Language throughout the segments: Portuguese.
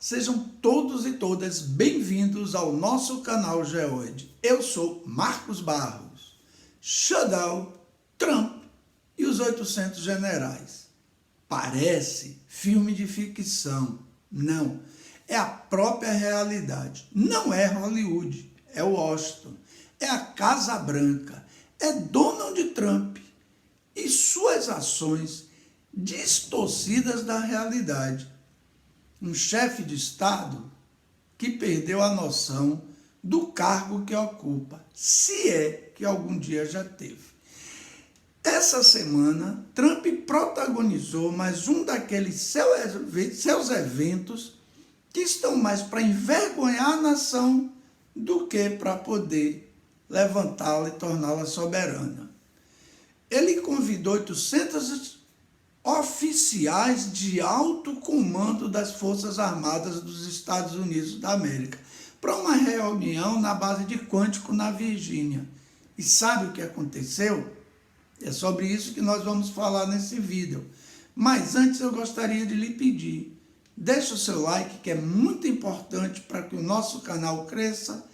Sejam todos e todas bem-vindos ao nosso canal Geoide. Eu sou Marcos Barros. Shutdown, Trump e os 800 generais. Parece filme de ficção. Não, é a própria realidade. Não é Hollywood, é Washington, é a Casa Branca, é Donald Trump e suas ações distorcidas da realidade. Um chefe de Estado que perdeu a noção do cargo que ocupa, se é que algum dia já teve. Essa semana, Trump protagonizou mais um daqueles seus eventos que estão mais para envergonhar a nação do que para poder levantá-la e torná-la soberana. Ele convidou 800 oficiais de alto comando das Forças Armadas dos Estados Unidos da América para uma reunião na base de Quantico, na Virgínia. E sabe o que aconteceu? É sobre isso que nós vamos falar nesse vídeo. Mas antes eu gostaria de lhe pedir, deixe o seu like, que é muito importante para que o nosso canal cresça.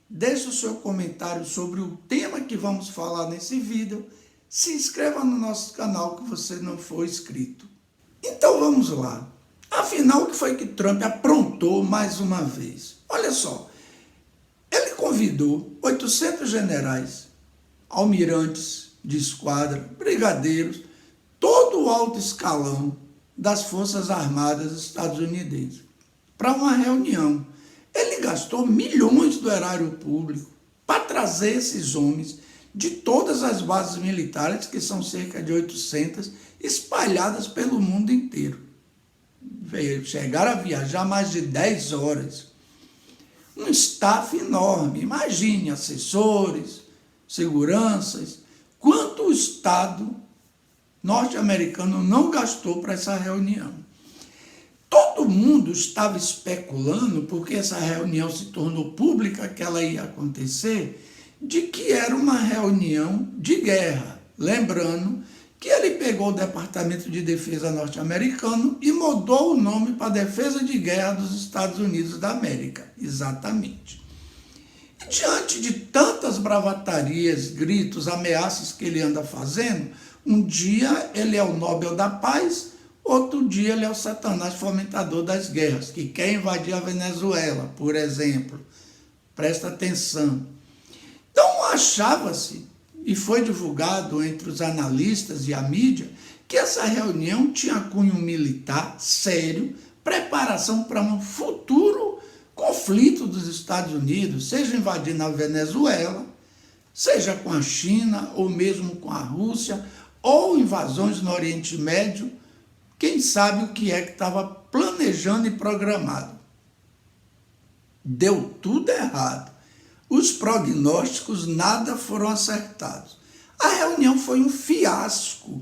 Deixe o seu comentário sobre o tema que vamos falar nesse vídeo. Se inscreva no nosso canal que você não for inscrito. Então vamos lá. Afinal, o que foi que Trump aprontou mais uma vez? Olha só, ele convidou 800 generais, almirantes de esquadra, brigadeiros, todo o alto escalão das Forças Armadas estadunidenses para uma reunião. Ele gastou milhões do erário público para trazer esses homens de todas as bases militares, que são cerca de 800, espalhadas pelo mundo inteiro. Chegaram a viajar mais de 10 horas. Um staff enorme, imagine, assessores, seguranças. Quanto o Estado norte-americano não gastou para essa reunião? Todo mundo estava especulando, porque essa reunião se tornou pública, que ela ia acontecer, de que era uma reunião de guerra. Lembrando que ele pegou o Departamento de Defesa norte-americano e mudou o nome para Defesa de Guerra dos Estados Unidos da América. Exatamente. E diante de tantas bravatarias, gritos, ameaças que ele anda fazendo, um dia ele é o Nobel da Paz, outro dia ele é o Satanás fomentador das guerras, que quer invadir a Venezuela, por exemplo. Presta atenção. Então achava-se, e foi divulgado entre os analistas e a mídia, que essa reunião tinha cunho militar sério, preparação para um futuro conflito dos Estados Unidos, seja invadindo a Venezuela, seja com a China, ou mesmo com a Rússia, ou invasões no Oriente Médio, quem sabe o que é que estava planejando e programado. Deu tudo errado. Os prognósticos nada foram acertados. A reunião foi um fiasco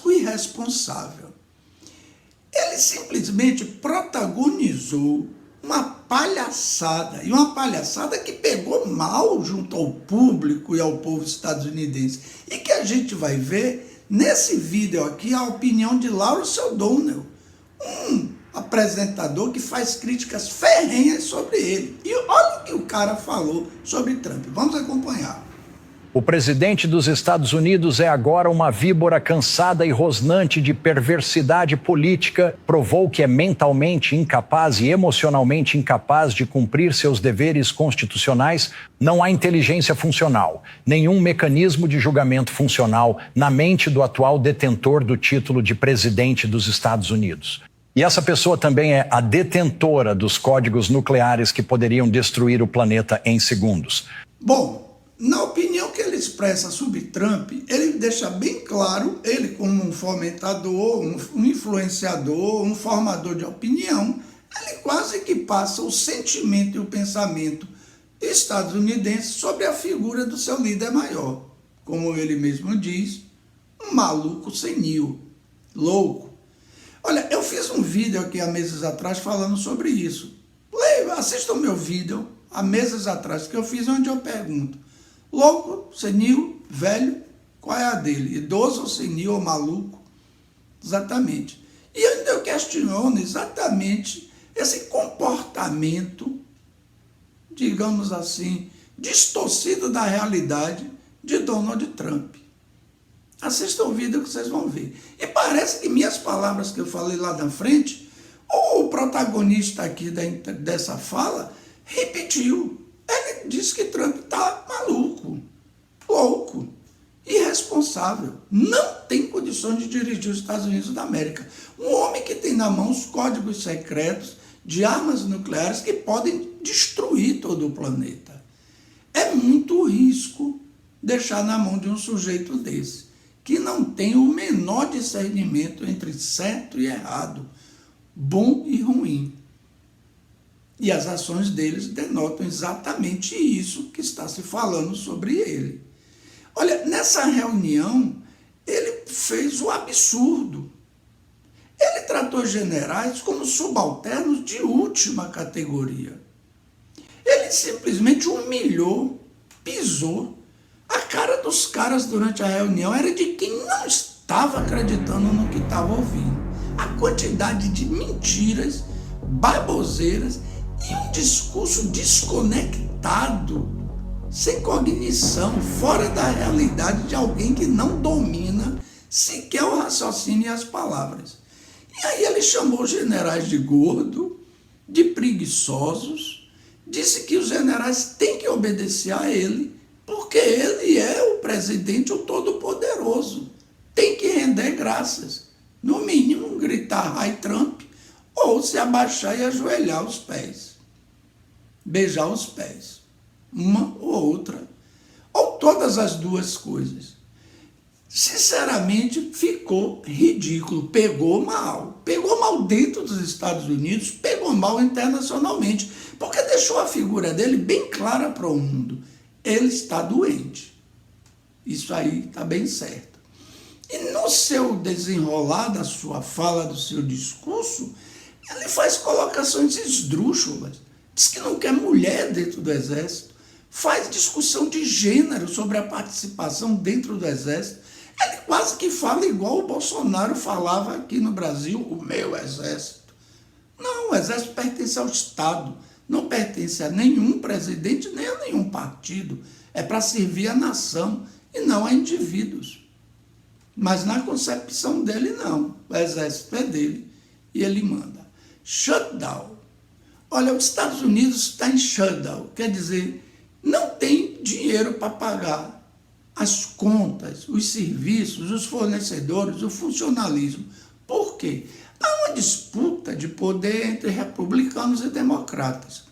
irresponsável. Ele simplesmente protagonizou uma palhaçada, e uma palhaçada que pegou mal junto ao público e ao povo estadunidense, e que a gente vai ver nesse vídeo aqui a opinião de Lawrence O'Donnell, apresentador que faz críticas ferrenhas sobre ele. E olha o que o cara falou sobre Trump. Vamos acompanhar. O presidente dos Estados Unidos é agora uma víbora cansada e rosnante de perversidade política, provou que é mentalmente incapaz e emocionalmente incapaz de cumprir seus deveres constitucionais. Não há inteligência funcional, nenhum mecanismo de julgamento funcional na mente do atual detentor do título de presidente dos Estados Unidos. E essa pessoa também é a detentora dos códigos nucleares que poderiam destruir o planeta em segundos. Bom, na opinião que ele expressa sobre Trump, ele deixa bem claro, ele como um fomentador, um influenciador, um formador de opinião, ele quase que passa o sentimento e o pensamento estadunidense sobre a figura do seu líder maior. Como ele mesmo diz, um maluco senil, louco. Olha, eu fiz um vídeo aqui há meses atrás falando sobre isso. Assista o meu vídeo há meses atrás que eu fiz, onde eu pergunto: louco, senil, velho, qual é a dele? Idoso ou senil ou maluco? Exatamente. E ainda eu questiono exatamente esse comportamento, digamos assim, distorcido da realidade de Donald Trump. Assistam o vídeo que vocês vão ver. E parece que minhas palavras que eu falei lá na frente, o protagonista aqui dessa fala repetiu. Ele disse que Trump está maluco, louco, irresponsável. Não tem condições de dirigir os Estados Unidos da América. Um homem que tem na mão os códigos secretos de armas nucleares que podem destruir todo o planeta. É muito risco deixar na mão de um sujeito desse, que não tem o menor discernimento entre certo e errado, bom e ruim. E as ações deles denotam exatamente isso que está se falando sobre ele. Olha, nessa reunião, ele fez o absurdo. Ele tratou generais como subalternos de última categoria. Ele simplesmente humilhou, pisou. A cara dos caras durante a reunião era de quem não estava acreditando no que estava ouvindo. A quantidade de mentiras, baboseiras e um discurso desconectado, sem cognição, fora da realidade de alguém que não domina sequer o raciocínio e as palavras. E aí ele chamou os generais de gordo, de preguiçosos, disse que os generais têm que obedecer a ele, porque ele é o presidente, o todo-poderoso. Tem que render graças. No mínimo, gritar "Ai Trump", ou se abaixar e ajoelhar os pés. Beijar os pés. Uma ou outra. Ou todas as duas coisas. Sinceramente, ficou ridículo. Pegou mal. Pegou mal dentro dos Estados Unidos, pegou mal internacionalmente, porque deixou a figura dele bem clara para o mundo. Ele está doente. Isso aí está bem certo. E no seu desenrolar da sua fala, do seu discurso, ele faz colocações esdrúxulas. Diz que não quer mulher dentro do Exército. Faz discussão de gênero sobre a participação dentro do Exército. Ele quase que fala igual o Bolsonaro falava aqui no Brasil, o meu Exército. Não, o Exército pertence ao Estado. Não pertence a nenhum presidente, nem a nenhum partido. É para servir a nação e não a indivíduos. Mas na concepção dele, não. O Exército é dele e ele manda. Shutdown. Olha, os Estados Unidos está em shutdown. Quer dizer, não tem dinheiro para pagar as contas, os serviços, os fornecedores, o funcionalismo. Por quê? Há uma disputa de poder entre republicanos e democratas.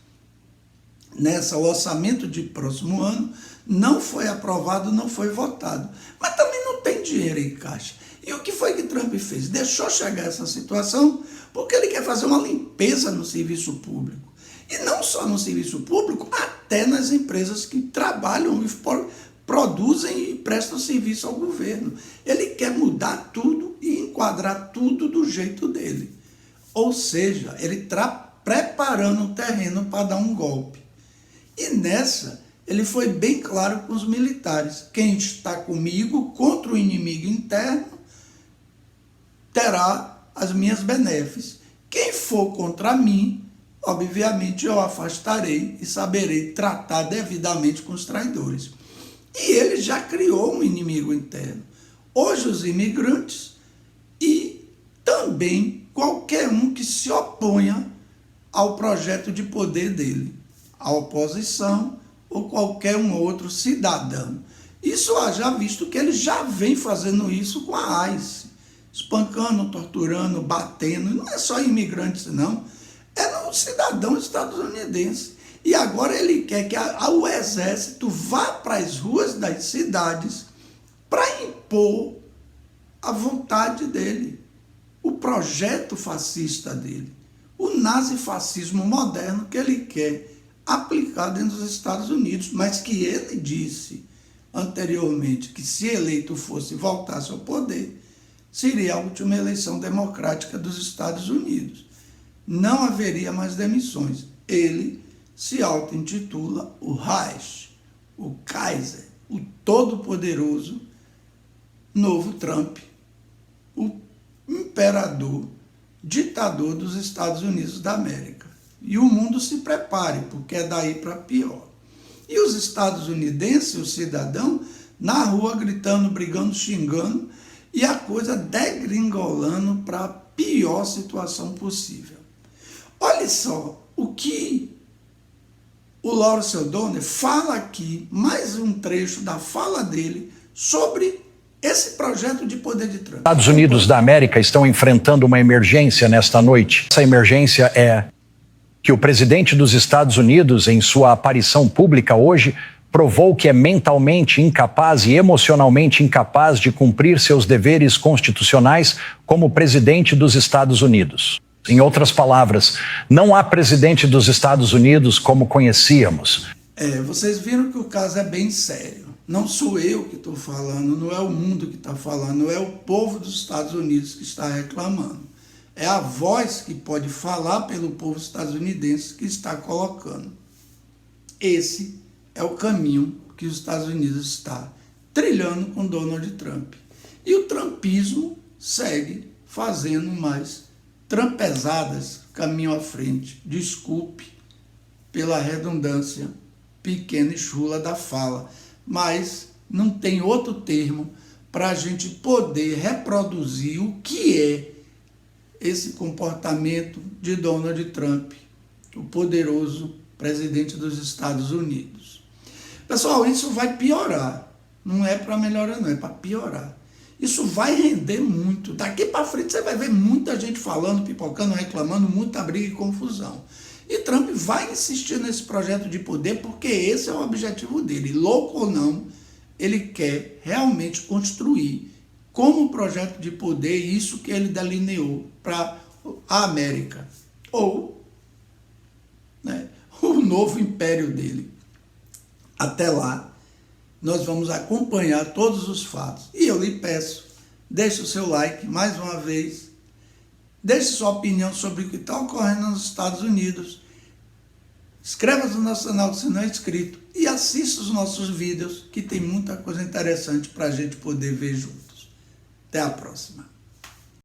O orçamento de próximo ano não foi aprovado, não foi votado. Mas também não tem dinheiro em caixa. E o que foi que Trump fez? Deixou chegar essa situação porque ele quer fazer uma limpeza no serviço público. E não só no serviço público, até nas empresas que trabalham e produzem e prestam serviço ao governo. Ele quer mudar tudo e enquadrar tudo do jeito dele. Ou seja, ele está preparando o terreno para dar um golpe. E nessa, ele foi bem claro com os militares. Quem está comigo contra o inimigo interno terá as minhas benéficas. Quem for contra mim, obviamente eu afastarei e saberei tratar devidamente com os traidores. E ele já criou um inimigo interno. Hoje os imigrantes e também qualquer um que se oponha ao projeto de poder dele, a oposição ou qualquer um outro cidadão. Isso haja visto que ele já vem fazendo isso com a ICE, espancando, torturando, batendo. Não é só imigrantes, não. É no cidadão estadunidense. E agora ele quer que o exército vá para as ruas das cidades para impor a vontade dele, o projeto fascista dele, o nazifascismo moderno que ele quer aplicar dentro dos Estados Unidos, mas que ele disse anteriormente que se eleito fosse e voltasse ao poder, seria a última eleição democrática dos Estados Unidos. Não haveria mais demissões. Ele se auto-intitula o Reich, o Kaiser, o todo-poderoso novo Trump, o imperador ditador dos Estados Unidos da América. E o mundo se prepare, porque é daí para pior. E os estadunidenses, o cidadão, na rua gritando, brigando, xingando, e a coisa degringolando para a pior situação possível. Olha só o que o Lawrence O'Donnell fala aqui, mais um trecho da fala dele sobre esse projeto de poder de Trump. Os Estados Unidos da América estão enfrentando uma emergência nesta noite. Essa emergência é que o presidente dos Estados Unidos, em sua aparição pública hoje, provou que é mentalmente incapaz e emocionalmente incapaz de cumprir seus deveres constitucionais como presidente dos Estados Unidos. Em outras palavras, não há presidente dos Estados Unidos como conhecíamos. Vocês viram que o caso é bem sério. Não sou eu que estou falando, não é o mundo que está falando, não é o povo dos Estados Unidos que está reclamando. É a voz que pode falar pelo povo estadunidense que está colocando. Esse é o caminho que os Estados Unidos está trilhando com Donald Trump. E o trumpismo segue fazendo mais trumpezadas caminho à frente. Desculpe pela redundância pequena e chula da fala, mas não tem outro termo para a gente poder reproduzir o que é esse comportamento de Donald Trump, o poderoso presidente dos Estados Unidos. Pessoal, isso vai piorar. Não é para melhorar, não, é para piorar. Isso vai render muito. Daqui para frente você vai ver muita gente falando, pipocando, reclamando, muita briga e confusão. E Trump vai insistir nesse projeto de poder porque esse é o objetivo dele. Louco ou não, ele quer realmente construir como projeto de poder isso que ele delineou para a América. Ou o novo império dele. Até lá, nós vamos acompanhar todos os fatos. E eu lhe peço, deixe o seu like mais uma vez, deixe sua opinião sobre o que está ocorrendo nos Estados Unidos, inscreva-se no nosso canal se não é inscrito e assista os nossos vídeos, que tem muita coisa interessante para a gente poder ver juntos. Até a próxima.